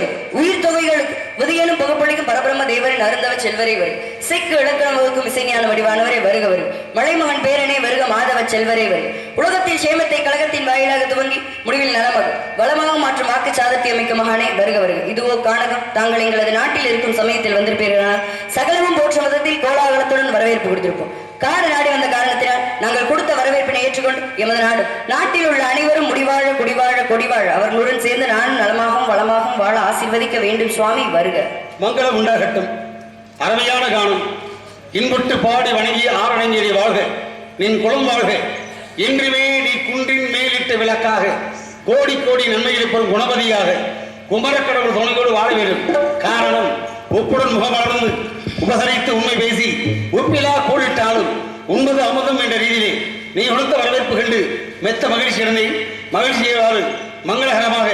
வருக. உயிர் தொகைகளுக்கு உதயனும் புகப்பொழிக்கும் பரபிரம்ம தேவரின் அருந்தவ செல்வரை வருக. இசைக்கு இலக்கணம் வகுக்கும் இசைஞான வடிவானவரை வருக வருக. மலைமகன் பேரனே வருக மாதவ செல்வரை வருக. உலகத்தில் சேமத்தை கழகத்தின் வாயிலாக துவங்கி முடிவில் நலமாக வளமாக மாற்றும் வாக்கு சாதத்தை அமைக்கும் மகானே வருக வருக. இதுவோ காணகம். தாங்கள் எங்களது நாட்டில் இருக்கும் சமயத்தில் வந்திருப்பீர்களால் சகலமும் போற்ற மதத்தில் கோலாகலத்துடன் வரவேற்பு கொடுத்திருப்போம். காடு நாடி வந்த காரணத்தினால் நாங்கள் கொடுத்த வரவேற்பினை ஏற்றுக்கொண்டு எமது நாட்டில் உள்ள அனைவரும் முடிவாழ குடிவாழ கொடிவாழ அவர்களுடன் சேர்ந்து நானும் நலமாகவும் வளமாகவும் வாழ ஆசீர்வதிக்க வேண்டும் சுவாமி வருக. மங்களம் உண்டாகட்டும். அருமையான காணும். இன்புட்டு பாடி வணங்கி ஆரணங்கேறி வாழ்க. நின் குலம் வாழ்க. என்றுமே நீ குன்றின் மேலிட்ட விளக்காக கோடி கோடி நன்மையில் பெறும் குணபதியாக குமரக்கடவுள் துணையோடு வாழ வேண்டும். காரணம் ஒப்புடன் முகமலர்ந்து உபசரித்து உண்மை பேசி உப்பிலா கூடிட்டாலும் உண்பது அமுதம் என்ற ரீதியிலே நீ உணர்த்த வரவேற்பு கண்டு மெத்த மகிழ்ச்சி அடைந்தேன். மகிழ்ச்சியவாறு மங்களகரமாக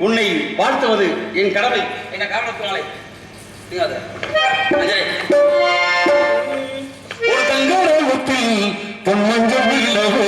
உன்னை வாழ்த்துவது என் கடமை. என்ன காரணத்தினாலே ஒரு தங்கத்தில் பொன்மஞ்சள் நிலவு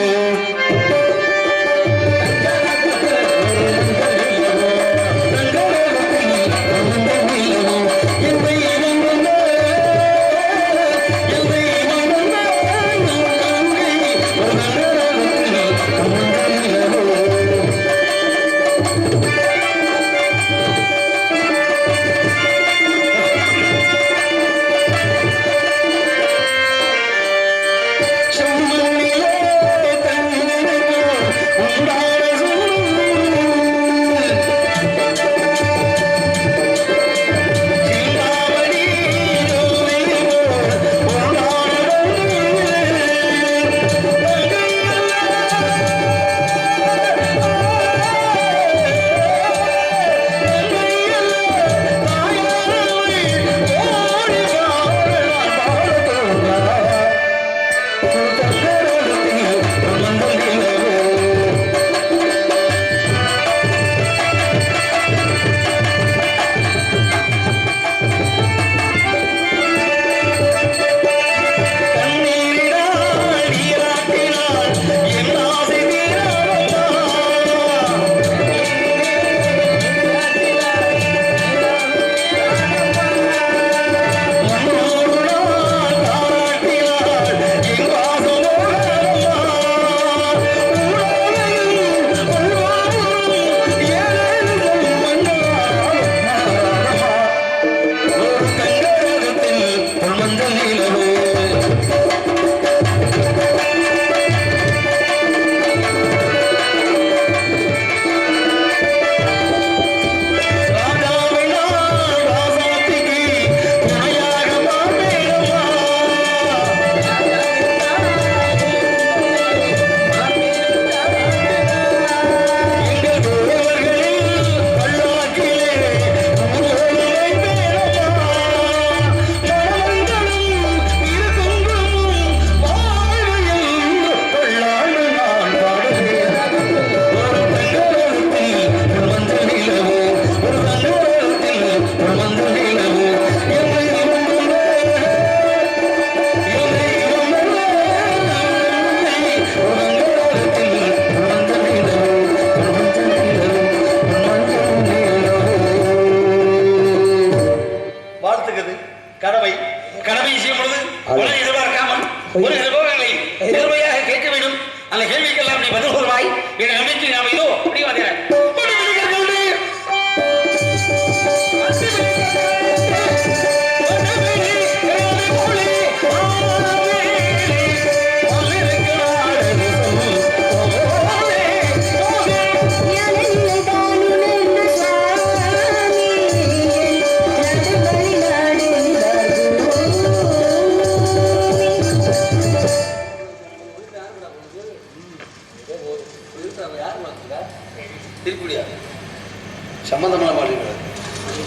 சம்பந்தமான பாடல்கள்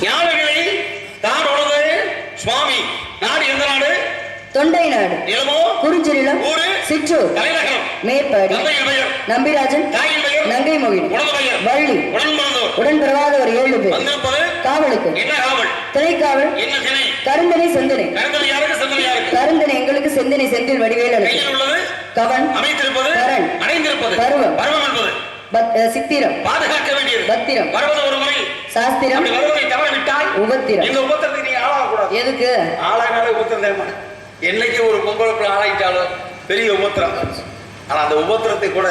ஞானங்களை தான் உணவு சுவாமி நாடு எந்த நாடு? தொண்டை நாடு. நிலமோ குறிஞ்சிநிலம். ஊரு சிற்றூர். தலைநகரம் மேற்பாடி. நம்பிராஜன். நங்கை மொழி. வள்ளி. உடன் பிறவாத ஒரு 7 பேர். காவலுக்கு என்ன காவல்? திணைக்காவல். என்ன திணை? கருந்தனை செந்தனை. கருந்தனை யாருக்கு? செந்தனை யாருக்கு? கருந்தனை எங்களுக்கு, செந்தனை செந்தில் வடிவேல். கையில் உள்ளது கவன். அமைத்திருப்பது கரண். அடைந்திருப்பது பருவம். பருவம் என்பது சித்திரம் பாதுகாக்க வேண்டியது பத்திரம் வருவது ஒரு முறை சாஸ்திரம் அப்படி வருவதை தவற விட்டால் உபத்திரம் இந்த உபத்திரத்துக்கு நீங்க ஆளாகக்கூடாது. எதுக்கு ஆளாகாத உபத்திரம் தேவை. என்னைக்கு ஒரு பொம்பளை ஆளாயிட்டாலும் பெரிய உபத்திரம். ஆனா அந்த உபத்திரத்தை கூட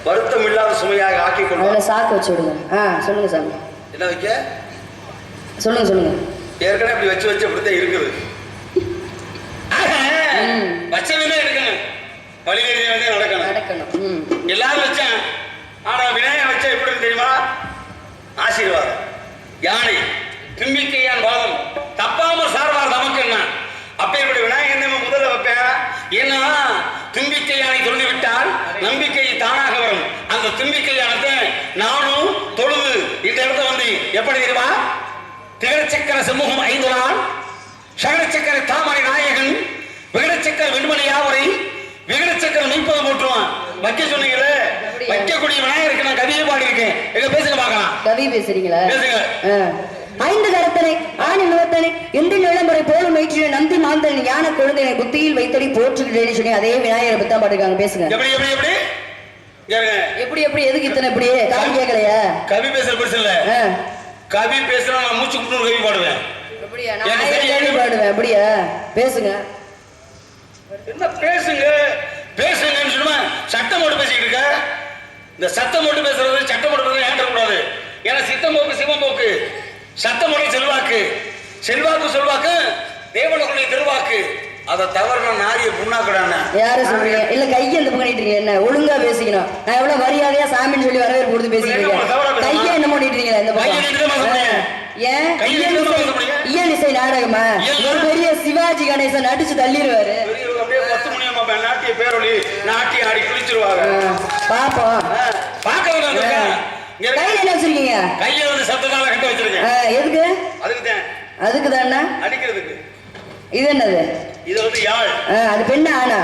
வருத்தம் இல்லாத சுமையாக ஆக்கி கொண்டு அதுல சாக்கு வச்சு விடுங்க. சொல்லுங்க சாமி. என்ன வைக்க சொல்லுங்க சொல்லுங்க. ஏற்கனவே அப்படி வச்சு வச்சு அப்படித்தான் இருக்குது. வச்சதுதான் இருக்கணும், வழிநெறி நடக்கணும். எல்லாரும் வச்சேன். ஆனா விநாயகர் வச்சா எப்படி இருக்கு தெரியுமா? ஆசீர்வாதம். யானை தும்பிக்கையான் வாதம் தப்பாம சார்பார் நமக்கு என்ன அப்படி விநாயகர் நம்ம முதல்ல வைப்பேன். ஏன்னா தும்பிக்கை யானை தொழுது விட்டால் நம்பிக்கை தானாக வரும். அந்த தும்பிக்கை யானத்தை நானும் தொழுது இந்த இடத்த வந்து எப்படி தெரியுமா? திகழச்சக்கர சமூகம் 5 நாள் சகலச்சக்கர தாமரை நாயகன் விகடச்சக்கர வெண்மணி யாவரை விகடச்சக்கர 30 போட்டுருவான். வைக்க சொன்னீங்களே, வைக்கக்கூடிய விநாயகருக்கு நான் கவியை பாடி இருக்கேன். எங்க பேசுங்க பார்க்கலாம். கவி பேசுறீங்களா? பேசுங்க. 5 கரத்தனை ஆணி நுகத்தனை இந்த நிலம்பரை போலும் வயிற்றின நந்தி மாந்தன் ஞான குழந்தையை புத்தியில் வைத்தடி போற்றுகிறேன்னு சொல்லி அதே விநாயகரை பத்தி தான் பாட்டுருக்காங்க. பேசுங்க. எப்படி எப்படி எதுக்கு இத்தனை இப்படி கவி கேட்கலையா? கவி பேசுற பெருசு இல்ல. கவி பேசுறா நான் மூச்சு குட்டு கவி பாடுவேன். அப்படியா? நான் கவி பாடுவேன். அப்படியா? பேசுங்க. என்ன பேசுங்க பேசுங்கன்னு சொல்லுமா? சட்டம் போட்டு பேசிக்கிட்டு இருக்க. இந்த சத்தம் போட்டு பேசுறது சட்டம் போட்டு பேசுறது ஏன் கூடாது? ஏன்னா சித்தம் போக்கு சிவம் போக்கு, சத்தம் போட்டு செல்வாக்கு, செல்வாக்கு சொல்வாக்கு தேவனுடைய திருவாக்கு. அதை தவறு நாரிய புண்ணாக்குடான யாரு சொல்றீங்க? இல்ல கையை இந்த பண்ணிட்டு இருக்கீங்க. என்ன ஒழுங்கா பேசிக்கணும். நான் எவ்வளவு மரியாதையா சாமின்னு சொல்லி வரவேற்பு கொடுத்து பேசிக்கிறேன். கையை என்ன பண்ணிட்டு இருக்கீங்க? இந்த ஏன் இசை நாடகமா? ஒரு பெரிய சிவாஜி கணேசன் நடிச்சு தள்ளிடுவாரு. நாட்டிய பேரொழி நாட்டிய ஆடி குளிச்சிருவாங்க. பாப்போம். கையில என்ன வச்சிருக்கீங்க? கையில வந்து சத்தத்தால கட்ட வச்சிருக்கேன். எதுக்கு? அதுக்கு தானே அடிக்கிறதுக்கு. இது என்னது? இது வந்து யாழ். அது பெண்ணா ஆனா?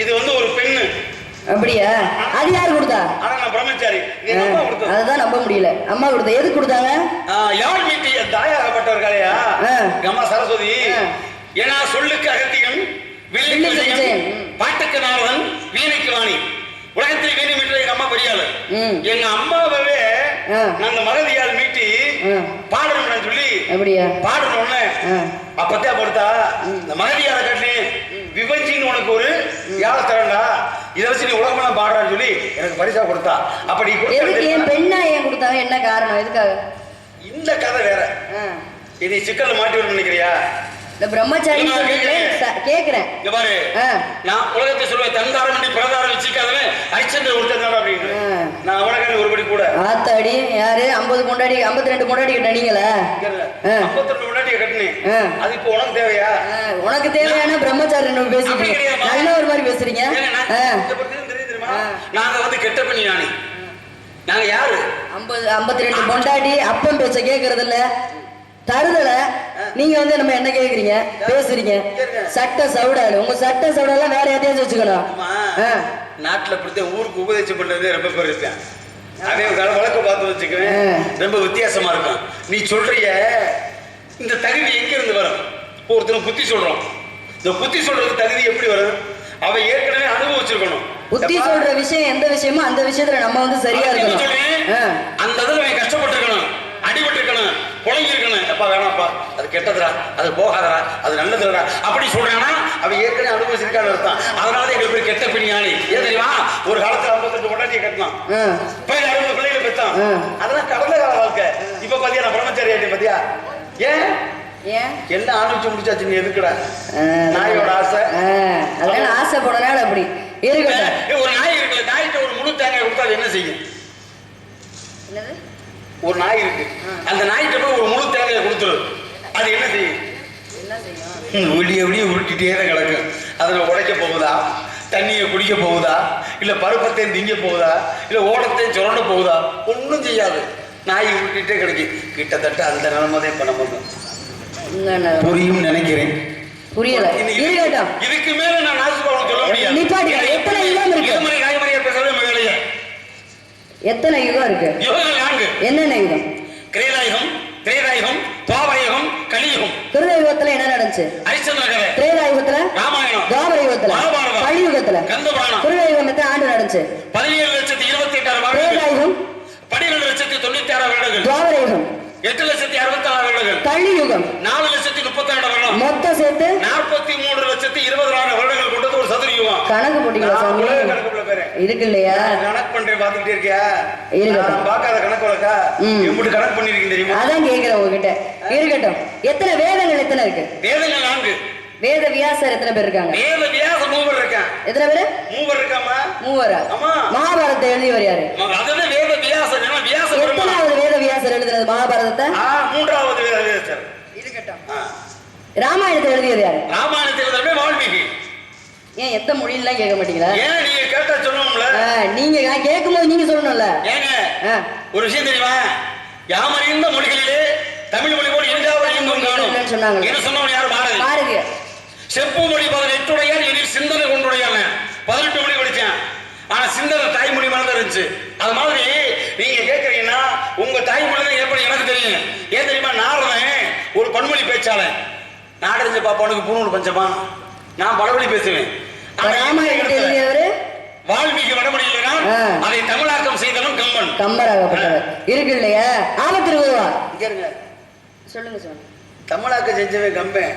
இது வந்து ஒரு பெண்ணு. அப்படியா? அது யாரு கொடுத்தா? ஆனா நான் பிரம்மச்சாரி. அதுதான் நம்ப முடியல. அம்மா கொடுத்தா. எதுக்கு கொடுத்தாங்க? யாழ் மீட்டி தாயாகப்பட்டவர் கலையா அம்மா சரஸ்வதி. ஏன்னா சொல்லுக்கு அகத்தியன், வில்லுக்கு விஜயன், பாட்டுக்கு நாரதன், வீணைக்கு வாணி. உலகத்தில் வீணை மீட்டது எங்க அம்மா பெரியாள். எங்க அம்மாவே நாங்க மகதியால் மீட்டி பாடணும் சொல்லி அப்படியா பாடணும்னு அப்பத்தே கொடுத்தா. இந்த மகதியால கட்டி விபஞ்சின்னு உனக்கு ஒரு யாழை தரண்டா, இதை வச்சு நீ உலகமெல்லாம் பாடுறான்னு சொல்லி எனக்கு பரிசா கொடுத்தா. அப்படி என் பெண்ணா ஏன் கொடுத்தாங்க? என்ன காரணம்? எதுக்காக? இந்த கதை வேற. இதை சிக்கல்ல மாட்டி விட நினைக்கிறியா? இந்த பிரம்மச்சாரி கேக்குறேன். இங்க பாரு, நான் உலகத்தை சொல்லுவேன் தந்தாரம் பண்ணி பிரதாரம் வச்சுக்காதவன் ஹரிச்சந்திர ஒருத்தர் அப்படின்னு. நான் உலக ஒருபடி கூட ஆத்தாடி யாரு 50 கொண்டாடி 52 கொண்டாடி கட்டினீங்களா? 52 கொண்டாடி கட்டினேன். அது இப்போ உனக்கு தேவையா? உனக்கு தேவையான பிரம்மச்சாரி பேசுறீங்க. நல்ல ஒரு மாதிரி பேசுறீங்க. நாங்க வந்து கெட்ட பண்ணி நானே. நாங்க யாரு? 52 கொண்டாடி அப்பம் பேச்ச கேக்குறது இல்ல, தருதல. நீங்க வந்து நம்ம என்ன கேக்குறீங்க பேசுறீங்க? சட்ட சவுடாடு. உங்க சட்ட சவுடாலாம் வேற யாரையாச்சும் வச்சுக்கணும். நாட்டுல இப்படித்தான் ஊருக்கு உபதேசம் பண்றதே ரொம்ப பேர் இருப்பேன். அதே வழக்கு பார்த்து வச்சுக்குவேன். ரொம்ப வித்தியாசமா இருக்கும். நீ சொல்றிய இந்த தகுதி எங்க இருந்து வரும்? ஒருத்தனை புத்தி சொல்றோம். இந்த புத்தி சொல்றது தகுதி எப்படி வரும்? அவ ஏற்கனவே அனுபவிச்சிருக்கணும். புத்தி சொல்ற விஷயம் எந்த விஷயமோ அந்த விஷயத்துல நம்ம வந்து சரியா இருக்கணும். அந்த இதுல அவன் கஷ்டப்பட்டிருக்கணும், அடிபட்டிருக்கணும், புழங்கிருக்கணும். எப்பா வேணாப்பா, அது கெட்டதுடா, அது போகாதடா, அது நல்லதுடா அப்படி சொல்றானா அவன் ஏற்கனவே அனுபவிச்சிருக்கான்னு அர்த்தம். அதனால எங்களுக்கு பேர் கெட்ட பிணியாளி. ஏன் தெரியுமா? ஒரு காலத்துல 52 கொண்டாட்டியை கட்டலாம், 60 பிள்ளைகளை பெற்றான். அதெல்லாம் கடந்த கால வாழ்க்கை. இப்ப பாத்தியா நான் பிரம்மச்சாரி ஆயிட்டேன். பாத்தியா ஏன் எல்லாம் ஆரம்பிச்சு முடிச்சாச்சு. நீ எதுக்குடா? நாயோட ஆசை. அதனால ஆசைப்படனால அப்படி இருக்கு. ஒரு நாய் இருக்குல்ல, நாய்கிட்ட ஒரு முழு தேங்காய் கொடுத்தா அது என்ன செய்யும்? ஒரு நாய் இருக்கு, அந்த நாய்கிட்ட போய் ஒரு முழு தேங்காயை கொடுத்துரு, அது என்ன செய்யும்? விடிய விடிய உருட்டிட்டே தான் கிடக்கும். அதில் உடைக்க போகுதா, தண்ணியை குடிக்க போகுதா, இல்லை பருப்பத்தையும் திங்க போகுதா, இல்லை ஓடத்தையும் சுரண்ட போகுதா? ஒன்றும் செய்யாது. நாய் உருட்டிட்டே கிடைக்கு. கிட்டத்தட்ட அந்த நிலைமைதான் இப்ப நம்ம புரியும் நினைக்கிறேன். புரியல. இதுக்கு மேல நான் நாசுபாவம் சொல்ல முடியாது. எத்தனை யுகம் இருக்கு? காய்மறியா பேசுறது மேலையே. எத்தனை யுகம் இருக்கு? யுகங்கள் 4. என்னென்ன யுகம்? கிரேதாயுகம், திரேதாயுகம், துவாபரயுகம், கலியுகம். கிருதயுகத்துல என்ன நடந்துச்சு? ஹரிச்சந்திர கதை. திரேதாயுகத்துல ராமாயணம். துவாபரயுகத்துல மகாபாரதம். கலியுகத்துல கந்தபுராணம். கிருதயுகம் எத்தனை ஆண்டு நடந்துச்சு? 17,28,000 வருடங்கள். திரேதாயுகம் 12,96,000 வருடங்கள். துவாபரயுகம் 8,66,000 வருடங்கள். கலியுகம் 4,32,000 வருடம். மொத்தம் சேர்த்து 43,20,000 வருடங்கள் கொண்டது ஒரு சதுரயுகம். கணக்கு போட்டீங்களா சாமி? கணக்குள்ள பேரு இருக்கு இல்லையா? கணக்கு பண்றேன் பாத்துக்கிட்டே இருக்கியா? இருக்கட்டும். நான் பார்க்காத கணக்கு வழக்கா? எப்படி கணக்கு பண்ணிருக்கீங்க தெரியுமா? அதான் கேக்குறேன் உங்ககிட்ட. இருக்கட்டும். எத்தனை வேதங்கள் எத்தனை இருக்கு? வேதங்கள் 4. வேத வியாசர் எத்தனை பேர் இருக்காங்க? வேத வியாச 3 இருக்கான். எத்தனை பேரு? 3 இருக்காமா? 3. ஆமா. மகாபாரதத்தை எழுதியவர் யாரு? அதுதான் வேத வியாசர். ஏன்னா வியாச எத்தனாவது வேத வியாசர் எழுதுனது மகாபாரதத்தை? 3வது வேத வியாசர். இருக்கட்டும். ராமாயணத்தை எழுதியது யாரு? ராமாயணத்தை எழுதுறவே வால்மீகி. ஏன் எத்த மொழியெல்லாம் கேட்க மாட்டீங்களா? ஏன் நீங்க கேட்டா சொல்லணும்ல? நீங்க நான் கேட்கும்போது நீங்க சொல்லணும்ல. ஏங்க ஒரு விஷயம் தெரியுமா? யாமறிந்த மொழிகளிலே தமிழ் மொழி போல எங்காவது எங்கும் காணும் சொன்னாங்க. என்ன சொன்னவன் யாரு? பாரதி. செப்பு மொழி 18 உடையார், எனில் சிந்தனை கொண்டுடையாங்க. 18 மொழி படிச்சேன். ஆனா சிந்தனை தாய்மொழி மாதிரி இருந்துச்சு. அது மாதிரி நீங்க கேட்கறீங்கன்னா உங்க தாய்மொழி தான் எப்படி எனக்கு தெரியும். ஏன் தெரியுமா? நாரதன் ஒரு பன்மொழி பேச்சாளன். நாடறிஞ்ச பாப்பானுக்கு பூணூல் பஞ்சமா? நான் பழமொழி பேசுவேன். ராமாயணத்தை எழுதியவரு வால்மீகி வடமொழியில்னா அதை தமிழாக்கம் செய்தவன் கம்பன். கம்பராகப்பட்டவர் இருக்கு இல்லையா? ஆபத்திருவா சொல்லுங்க சொல்லுங்க. தமிழாக்கம் செஞ்சவன் கம்பன்.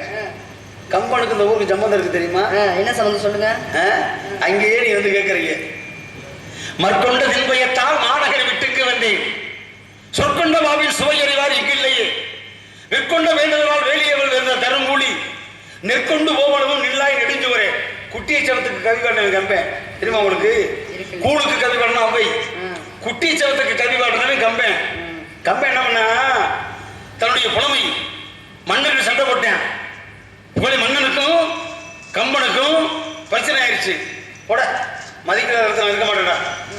கம்பனுக்கு இந்த ஊருக்கு சம்பந்தம் இருக்கு தெரியுமா? என்ன சம்பந்தம் சொல்லுங்க. அங்கேயே நீ வந்து கேட்கறீங்க. மற்கொண்ட தின்பயத்தால் மாநகரை விட்டுக்கு வந்தேன். சொற்கொண்ட மாவில் சுவையறிவார் இங்கில்லையே. விற்கொண்ட வேண்டுதலால் வேலியவள் இருந்த தருங்கூலி. நெற்கொண்டு போவனவும் நில்லாய் நெடுஞ்சுவரே. குட்டிய சவத்துக்கு கவி பாடினவன் கம்பன். தெரியுமா உங்களுக்கு? கூழுக்கு கவி பாடினா அவை. குட்டிய சவத்துக்கு கவி பாடினவன் கம்பன். கம்பன் என்ன பண்ணா? தன்னுடைய புலமை மன்னருக்கு சண்டை போட்டேன். புகழை மன்னனுக்கும் கம்பனுக்கும் பிரச்சனை ஆயிடுச்சு. போட மதிக்கிற இடத்துல இருக்க மாட்டேடா,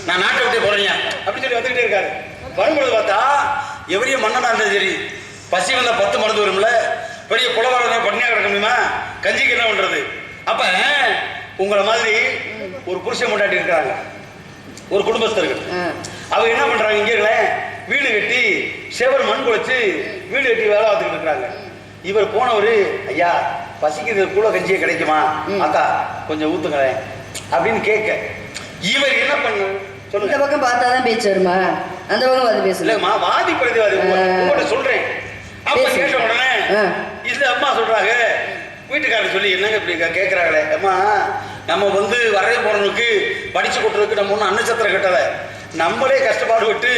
நான் நாட்டை விட்டே போறேன் அப்படின்னு சொல்லி வந்துகிட்டே இருக்காரு. வரும்பொழுது பார்த்தா எவரையும் மன்னனா இருந்தாலும் சரி, பசி வந்தா 10 மருந்து வரும்ல, பெரிய புலவர பண்ணியா கிடக்க முடியுமா? கஞ்சிக்கு என்ன பண்றது? அப்ப உங்களை மாதிரி ஒரு புருஷன் முன்னாடி இருக்காங்க, ஒரு குடும்பஸ்தர்கள். அவங்க என்ன பண்றாங்க? இங்கே வீடு கட்டி செவர் மண் குழைச்சு வீடு கட்டி வேலை பார்த்துக்கிட்டு இருக்கிறாங்க. இவர் போனவரு, ஐயா பசிக்கிறது கூட கஞ்சியே கிடைக்குமா? அக்கா கொஞ்சம் ஊத்துங்களேன் அப்படின்னு கேட்க, இவர் என்ன பண்ண சொல்லுங்க. இந்த பக்கம் பார்த்தாதான் பேச்சு வருமா? அந்த பக்கம் அது பேசு இல்லம்மா, வாதி பிரதிவாதி உங்கள்கிட்ட சொல்றேன். அப்ப கேட்ட உடனே இது அம்மா சொல்றாங்க, வீட்டுக்காரர் சொல்லி என்னங்க இப்படி கேட்கறாங்களே, அம்மா நம்ம வந்து வரைய போறவனுக்கு படிச்சு கொடுறதுக்கு நம்ம ஒன்றும் அன்னச்சத்திரம் கட்டல, நம்மளே கஷ்டப்பாடு விட்டு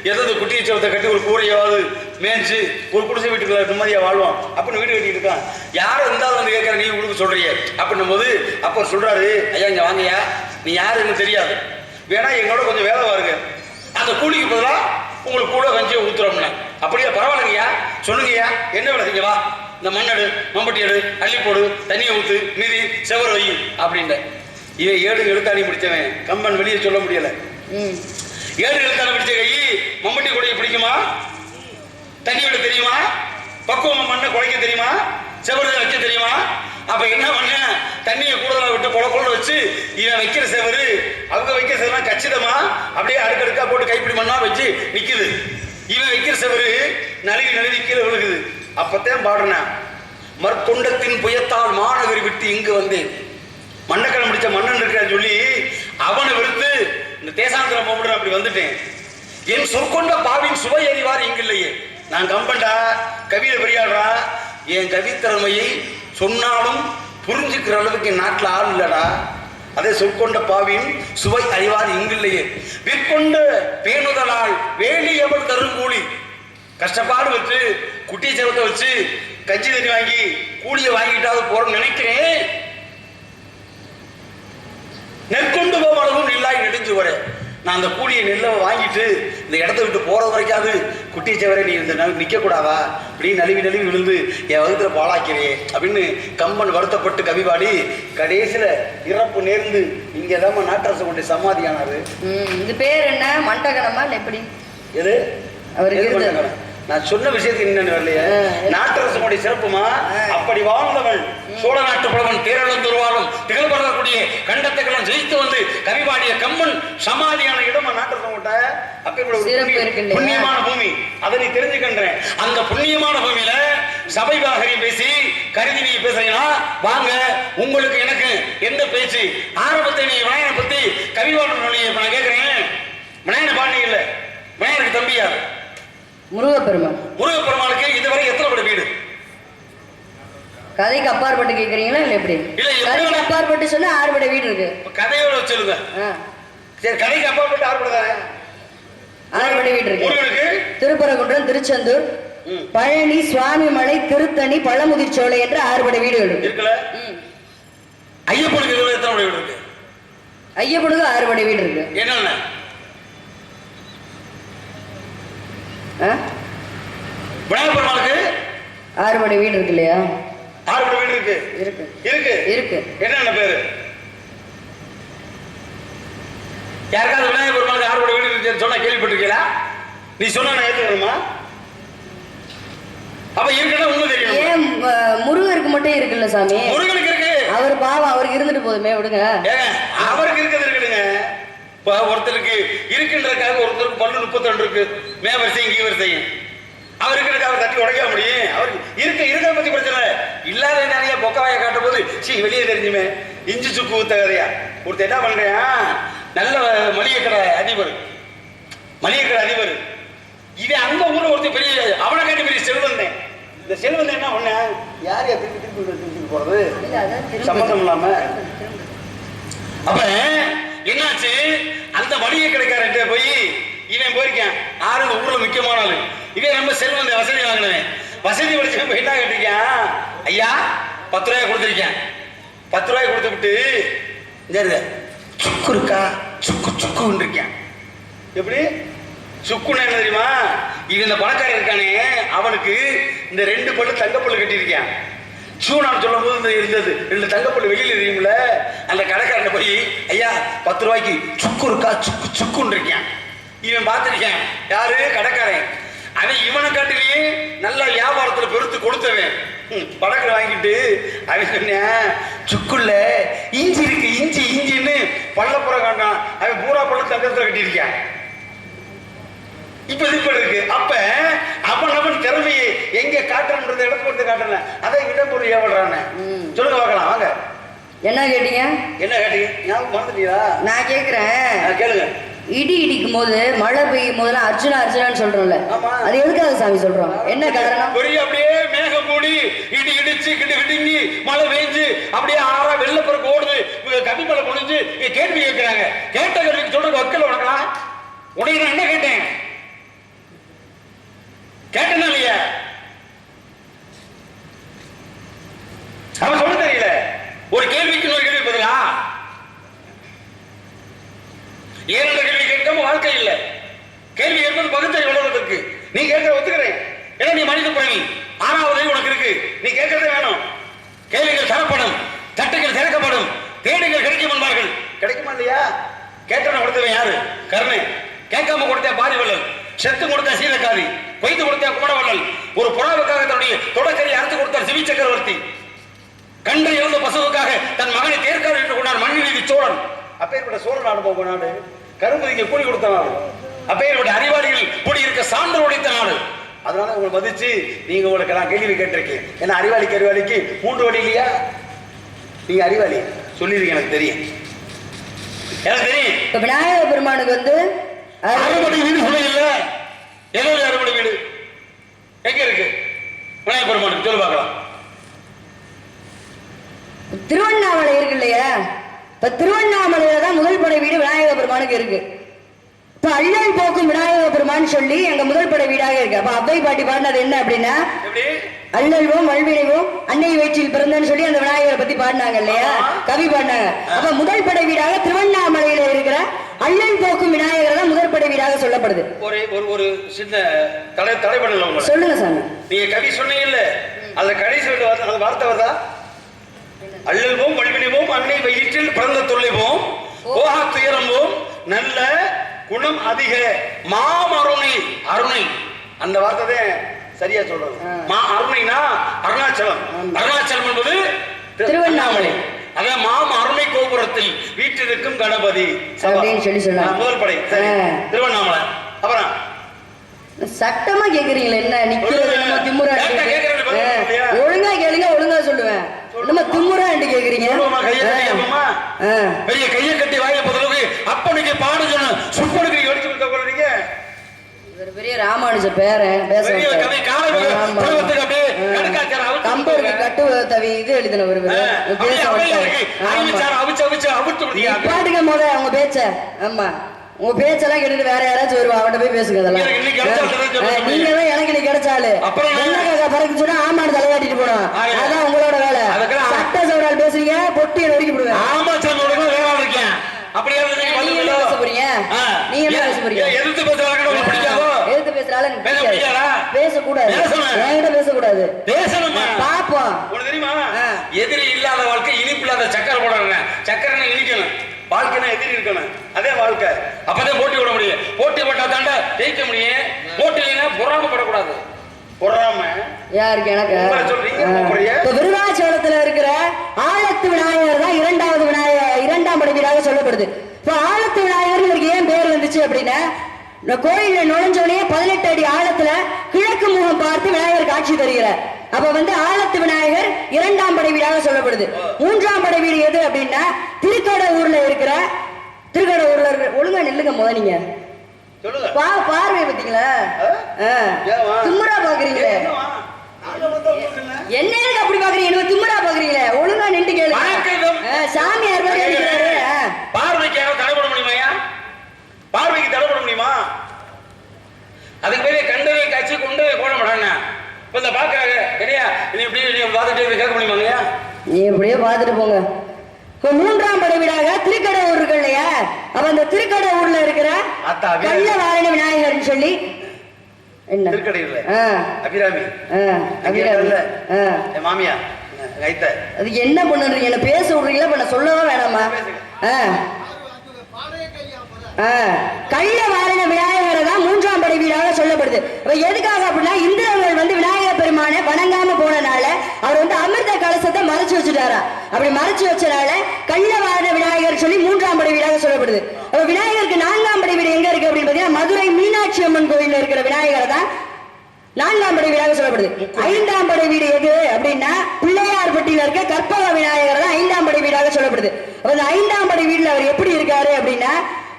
ஏதாவது குட்டியை சவத்தை கட்டி ஒரு கூரையாவது மேய்ச்சி ஒரு குடிசை வீட்டுக்குள்ள நிம்மதியாக வாழ்வோம் அப்படின்னு வீடு கட்டிட்டு இருக்கான். யாரும் இருந்தாலும் வந்து கேட்கற, நீ கொடுக்க சொல்றீங்க அப்படின்னும் போது அப்போ சொல்றாரு, ஐயா இங்க வாங்கய்யா, நீ யாருன்னு தெரியாது, வேணா எங்களோட கொஞ்சம் வேலை பாருங்க, அந்த கூலிக்கு பதிலாக உங்களுக்கு கூட கஞ்சியை ஊத்துறோம்னா. அப்படியே பரவாயில்லைங்கய்யா, சொல்லுங்கய்யா என்ன வேலை செஞ்ச, வா இந்த மண்ணெடு மம்பட்டி எடு அள்ளி போடு தண்ணியை ஊத்து மீதி செவர வை அப்படின்ற. இவன் 7 எழுத்தாணி பிடிச்சவன் கம்பன், வெளியே சொல்ல முடியல. 7 எழுத்தாணி பிடிச்ச கை மம்பட்டி கொடையை பிடிக்குமா? தண்ணி விட தெரியுமா? பக்குவம் மண்ணை குழைக்க தெரியுமா? செவரு வைக்க தெரியுமா? அப்ப என்ன பண்ண, தண்ணியை கூடுதலா விட்டு கொள்ள வச்சு இவன் வைக்கிற செவரு அவங்க வைக்கிற செவரு கச்சிதமா அப்படியே அடுக்கடுக்கா போட்டு கைப்பிடி மண்ணா வச்சு நிக்குது. இவன் வைக்கிற செவரு நழுவி நழுவி கீழே விழுகுது. அப்பத்தான் பாடுறேன், மற்கொண்டத்தின் புயத்தால் மாநகரி விட்டு இங்கு வந்தேன். மண்ணக்கலம் முடிச்ச மன்னன் இருக்கிறான்னு சொல்லி அவனை வெறுத்து இந்த தேசாந்திரம் போட்டு அப்படி வந்துட்டேன். என் சொற்கொண்ட பாவின் சுவை அறிவார் இங்கு இல்லையே. நான் கம்பன்டா, கவிதை பெரியாடுறா, என் கவித்திறமையை சொன்னாலும் புரிஞ்சுக்கிற அளவுக்கு என் நாட்டில் ஆள் இல்லடா. அதே சொற்கொண்ட பாவின் சுவை அறிவார் இங்கு இல்லையே. விற்கொண்ட பேணுதலால் வேலி எவள் தருங்கூலி. கஷ்டப்பாடு வச்சு குட்டி செவத்தை வச்சு கஞ்சி தண்ணி வாங்கி கூலியை வாங்கிட்டாவது போறோம்னு நினைக்கிறேன். நெற்கொண்டு போவளவும் நில்லாய் நெடுஞ்சு வர. நான் அந்த கூலியை நெல்லை வாங்கிட்டு இந்த இடத்த விட்டு போற வரைக்காவது குட்டி செவரை நீ இந்த நிக்க கூடாதா அப்படின்னு நழுவி நழுவி விழுந்து என் வகுத்துல பாழாக்கிறே அப்படின்னு கம்பன் வருத்தப்பட்டு கவிபாடி கடைசியில இறப்பு நேர்ந்து இங்கதான் நாட்டரசு கொண்டு சமாதியானாரு. இது பேர் என்ன? மண்டகணமா இல்ல எப்படி? எது அவருக்கு நான் சொன்ன விஷயத்துக்கு என்னன்னு வரலையே. நாட்டரசனுடைய சிறப்புமா, அப்படி வாழ்ந்தவன் சோழ நாட்டு புலவன் தேரழந்தூர்வாலும் திகழ்படக்கூடிய கண்டத்துக்கெல்லாம் ஜெயித்து வந்து கவிபாடிய கம்மன் சமாதியான இடமா நாட்டரசன் கூட்ட. அப்ப புண்ணியமான பூமி, அதை நீ தெரிஞ்சுக்கின்றேன். அந்த புண்ணியமான பூமியில சபை வாகரியம் பேசி கருதி நீ பேசுறீங்கன்னா வாங்க, உங்களுக்கு எனக்கு எந்த பேச்சு? ஆரம்பத்தை நீ விநாயகனை பத்தி கவிபாடு நான் கேட்கிறேன். விநாயகனை பாண்டி இல்ல, விநாயகனுக்கு தம்பியா முருகப்பெருமான். முருகப்பெருமானுக்கு இதுவரை எத்தனை பட வீடு? கதைக்கு அப்பாற்பட்டு கேக்குறீங்களா இல்ல எப்படி? இல்ல, கதைக்கு அப்பாற்பட்டு சொன்னா 6 பட வீடு இருக்கு. கதையோட சொல்லுங்க. சரி, கதைக்கு அப்பாற்பட்டு 6 பட தானே? 6 பட வீடு இருக்கு. முருகனுக்கு திருப்பரங்குன்றம், திருச்செந்தூர், பழனி, சுவாமிமலை, திருத்தணி, பழமுதிர்ச்சோலை என்ற 6 பட வீடுகள் இருக்குல்ல. ஐயப்பனுக்கு இதுவரை எத்தனை பட வீடு இருக்கு? ஐயப்பனுக்கு 6 பட வீடு இருக்கு. என்னென்ன? விநாயகர் பெருமாளுக்கு 6 பட வீடு இருக்கு இல்லையா? 6 பட வீடு இருக்கு. இருக்கு இருக்கு இருக்கு. என்னென்ன பேரு? யாருக்காவது விநாயகர் பெருமாளுக்கு 6 பட வீடு இருக்கு சொன்னா கேள்விப்பட்டிருக்கீங்களா? நீ சொன்னா நான் ஏத்துக்கணுமா? அப்ப இருக்குன்னா உண்மை தெரியும். ஏன் முருகருக்கு மட்டும் இருக்குல்ல சாமி? முருகனுக்கு இருக்கு. அவர் பாவம், அவருக்கு இருந்துட்டு போதுமே, விடுங்க. அவருக்கு இருக்கிறது இருக்குதுங்க. ஒருத்தருக்கு இருக்கின்றதுக்காக ஒருத்தருக்கு பல்லு 32 இருக்கு, மே வரிசையும் கீ வரிசையும். அவர் இருக்கிறதுக்கு அவர் தட்டி உடைக்க முடியும். அவருக்கு இருக்கிறத பத்தி பிரச்சனை இல்லாத நிறைய பொக்கவாய காட்டும் போது வெளியே தெரிஞ்சுமே. இஞ்சி சுக்கு ஊத்த கதையா ஒருத்தர் என்ன பண்றேன், நல்ல மளிகை கடை அதிபர், இவன் அந்த ஊர்ல ஒருத்தர் பெரிய, அவனை காட்டி பெரிய செல்வந்தேன். இந்த செல்வந்தன் என்ன பண்ண, யாரையா திருப்பி போறது சம்பந்தம் இல்லாம. அப்ப என்னாச்சு, அந்த மளிகை கடைக்காரன்ட்ட போய் இவன் போயிருக்கேன். ஆறு ஊர்ல முக்கியமான ஆளு. இவன் ரொம்ப செல்வந்த, வசதி வாங்கினவன். வசதி படிச்சு போய் என்ன கேட்டிருக்கேன், ஐயா 10 ரூபாய் கொடுத்துருக்கேன். 10 ரூபாய் கொடுத்து விட்டு சுக்கு இருக்கா, சுக்குன்னு இருக்கேன். எப்படி சுக்குன்னு என்ன தெரியுமா? இவன் இந்த பணக்காரன் இருக்கானே, அவனுக்கு இந்த 2 பல்லு தங்கப்பல்லு கட்டியிருக்கேன். சூனான்னு சொல்லும் போது இருந்தது 2 தங்கப்பல்லு வெளியில் எரியும்ல. அந்த கடைக்காரன் போய் ஐயா 10 ரூபாய்க்கு சுக்கு இருக்கா, சுக்குன்னு இருக்கேன். இவன் பார்த்துருக்கேன். யாரு? கடைக்காரன். அவன் இவனை காட்டிலேயே நல்ல வியாபாரத்துல பெருத்து கொடுத்தவன். படங்களை வாங்கிட்டு அவன் சொன்னேன், சுக்குள்ள இஞ்சி இருக்கு, இஞ்சின்னு பள்ளப்புறம் காட்டான். அவன் பூரா பள்ள தங்கத்துல கட்டியிருக்கான். இப்ப இருக்கு. அப்ப அவன் திறமையை எங்க காட்டுறன்ற இடத்துல கொடுத்து காட்டல. அதை விட பொருள் ஏவல்றானே. சொல்லுங்க பார்க்கலாம், வாங்க. என்ன கேட்டீங்க? ஞாபகம் மறந்துட்டீங்களா? நான் கேக்குறேன், கேளுங்க. இடி இடிக்கும் போது, மழை பெய்யும் போதெல்லாம் அர்ஜுனான்னு சொல்றோம்ல, அது எதுக்காக சாமி சொல்றோம்? என்ன காரணம்? பெரிய அப்படியே மேகம் மூடி இடி இடிச்சு கிடுங்கி மழை பெய்ஞ்சு அப்படியே ஆறா வெள்ளப்பெருக்கு ஓடுது, கவிமலை முடிஞ்சு கேள்வி கேட்கிறாங்க. கேட்ட கேள்விக்கு சொல்றது வக்கல் உனக்கலாம். உடனே நான் என்ன கேட்டேன் இல்லையா? அவன் சொல்ல தெரியல. ஒரு கேள்விக்கு இன்னொரு கேள்வி பதிலா, ஏன் கேள்வி கேட்காம வாழ்க்கை இல்லை. கேள்வி கேட்பது பகுத்தறிவு வளர்வதற்கு. நீ கேட்கிற ஒத்துக்கிறேன். ஏன்னா நீ மனித பிறவி, 6வது உனக்கு இருக்கு. நீ கேட்கறதே வேணும். கேள்விகள் தரப்படும், தட்டுகள் திறக்கப்படும், தேடுகள் கிடைக்கும் என்பார்கள். கிடைக்குமா இல்லையா? கேட்டவன கொடுத்தவன் யாரு? கர்ணன். கேட்காம கொடுத்த பாரிவள்ளல், செத்து கொடுத்த சீலக்காரி, கொய்து கொடுத்த குமரவள்ளல், ஒரு புறாவுக்காக தன்னுடைய தொடக்கரை அறுத்து கொடுத்தார் சிவி சக்கரவர்த்தி, கன்று இறந்த பசுவுக்காக தன் மகனை தேர்க்கார் என்று கொண்டார் மண்ணிநீதி சோழன். அப்பேற்பட்ட சோழ நாடு போக நாடு, கரும்புதிக்கு கூலி கொடுத்த நாடு, அப்பேற்பட்ட அறிவாளிகள் கூடி இருக்க சான்று உடைத்த நாடு. அதனால உங்களை மதிச்சு நீங்க உங்களுக்கு எல்லாம் கேள்வி கேட்டிருக்கீங்க. ஏன்னா அறிவாளிக்கு 3 வழி இல்லையா? நீங்க அறிவாளி சொல்லிருக்கீங்க, எனக்கு தெரியும். இப்ப விநாயக பெருமானுக்கு வந்து 6 வீடு சொல்ல இல்ல. எதோட 6 வீடு எங்க இருக்கு விநாயக பெருமானுக்கு? சொல்லு பார்க்கலாம். திருவண்ணாமலை இருக்கு இல்லையா? இப்ப திருவண்ணாமலையில தான் முதல் படை வீடு விநாயக பெருமானுக்கு இருக்கு. இப்ப அள்ளல் போக்கும் விநாயக பெருமான் சொல்லி எங்க முதல் படை வீடாக இருக்கு. அப்ப அவ்வை பாட்டி பாடினது என்ன அப்படின்னா, அள்ளல்வோம் வல்வினைவோம் அன்னை வயிற்றில் பிறந்தன்னு சொல்லி அந்த விநாயகரை பத்தி பாடினாங்க இல்லையா? கவி பாடினாங்க. அப்ப முதல் படை வீடாக திருவண்ணாமலையில இருக்கிற அள்ளல் போக்கும் விநாயகர் தான் முதல் படை வீடாக சொல்லப்படுது. ஒரு சின்ன தடை பண்ணல. சொல்லுங்க சாமி. நீங்க கவி சொன்னீங்கல்ல, அந்த கடைசி அந்த வார்த்தை வருதா? அள்ளல்வோம் வல்வினைவோம் அன்னை வயிற்றில் பிறந்த தொல்லைவோம் போகா துயரம்போம் நல்ல குணம் அதிக மாமருணை. அருணை அந்த வார்த்தை தான் சரியா சொல்றது. மா அருணைனா அருணாச்சலம், அருணாச்சலம் என்பது திருவண்ணாமலை. அதான் மாம் அருணை கோபுரத்தில் வீட்டிற்கும் கணபதி அப்படின்னு சொல்லி சொன்னாங்க. முதல் படை திருவண்ணாமலை. அப்புறம் சட்டமா கேக்குறீங்களா? என்ன நிக்கிறது நம்ம திமுறா? ஒழுங்கா கேளுங்க, ஒழுங்கா சொல்லுவேன். நம்ம திமுறா கேக்குறீங்க. பெரிய கையை கட்டி வாய பதிலுக்கு அப்பனுக்கு பாடு சொன்ன சுப்பனுக்கு எடுத்து கொடுத்த போறீங்க. பெரிய ராமானுஜ பேரன் கம்பருக்கு கட்டு தவி இது எழுதினவர் பாட்டுங்க போத அவங்க பேச்ச. ஆமா, உங்க பேச்செல்லாம் கேட்டுட்டு வேற யாராச்சும் வருவா, அவட்ட போய் பேசுங்க. அதெல்லாம் நீங்க தான் எனக்கு நீ கிடைச்சாலு பறக்கு சொன்னா ஆமான்னு தலையாட்டிட்டு போனோம். அதான் உங்களோட வேலை. சட்ட சவரால் பேசுறீங்க, பொட்டி நொறுக்கி விடுவேன். ஆமா சார், வேலை இருக்கேன். அப்படியே நீங்க என்ன பேச போறீங்க? நீங்க என்ன பேச போறீங்க? எதிர்த்து பேசுறாங்க, பிடிக்காதோ? எதிர்த்து பேசுறால பேசக்கூடாது, என்கிட்ட பேசக்கூடாது. பேசணுமா? பாப்போம். உனக்கு தெரியுமா, எதிரி இல்லாத வாழ்க்கை இனிப்பு இல்லாத சக்கரை போடணும். சக்கரை இனிக்கணும், வாழ்க்கைனா எதிரி இருக்கணும். அதே வாழ்க்கை. அப்பதான் போட்டி விட முடியும். போட்டி போட்டா தாண்டா ஜெயிக்க முடியும். போட்டி இல்லைன்னா பொறாமப்படக்கூடாது. பொறாம யாருக்கு? எனக்கு விருதாச்சலத்துல இருக்கிற ஆழத்து விநாயகர் தான் இரண்டாம் படை வீடாக சொல்லப்படுது. இப்ப ஆழத்து விநாயகர் இவருக்கு ஏன் பேர் வந்துச்சு அப்படின்னா, கோயில நுழைஞ்சோடனே 18 அடி ஆழத்துல கிழக்கு முகம் பார்த்து விநாயகர் காட்சி தருகிறார். அப்ப ஆழத்து விநாயகர் இரண்டாம் படை வீடாக சொல்லப்படுது. மூன்றாம் படை வீடு எது அப்படின்னா, திருக்கடவுர்ல இருக்கிற ஒழுங்கா நில்லுங்க முத. நீங்க பார்வை பத்தீங்களா? திமுறா பாக்குறீங்களே, என்ன அப்படி பாக்குறீங்க? திமுறா பாக்குறீங்களே, ஒழுங்கா நின்று கேளு. சாமியார் பார்வைக்கு தடைபட முடியுமா? பார்வைக்கு தடைபட முடியுமா? அதுக்கு பெரிய கண்டவை காட்சி கொண்டு போட மாட்டாங்க. இப்ப இந்த பாக்குறாங்க சரியா, நீ இப்படி பார்த்துட்டு கேட்க முடியுமாங்க? நீ இப்படியே பார்த்துட்டு போங்க. மூன்றாம் படை வீடாக திருக்கடவுர் இருக்கு இல்லையா, அப்ப அந்த திருக்கடவுர்ல இருக்கிற கள்ள வாரண விநாயகர்னு சொல்லி என்ன திருக்கடையூர்ல அபிராமி மாமியா அது என்ன பண்ணுறீங்க? என்ன பேச விடுறீங்களா? இப்ப நான் சொல்லவா வேணாமா? கள்ள வாரண விநாயகரை தான் மூன்றாம் படை வீடாக சொல்லப்படுது. எதுக்காக அப்படின்னா, இந்திரர்கள் விநாயகர் பெருமானை வணங்காம போனனால அவர் அமிர்த கலசத்தை மறைச்சு வச்சுட்டாரா. அப்படி மறைச்சு வச்சனால கள்ள வாரண விநாயகர் சொல்லி மூன்றாம் படை வீடாக சொல்லப்படுது. விநாயகருக்கு நான்காம் படை வீடு எங்க இருக்கு அப்படின்னு பாத்தீங்கன்னா, மதுரை மீனாட்சி அம்மன் கோயில் இருக்கிற விநாயகரை தான் நான்காம் படை வீடாக சொல்லப்படுது. ஐந்தாம் படை வீடு எது அப்படின்னா, பிள்ளையார்பட்டியில இருக்க கற்பக விநாயகர் தான் ஐந்தாம் படை வீடாக சொல்லப்படுது. ஐந்தாம் படை வீடுல அவர் எப்படி இருக்காரு அப்படின்னா,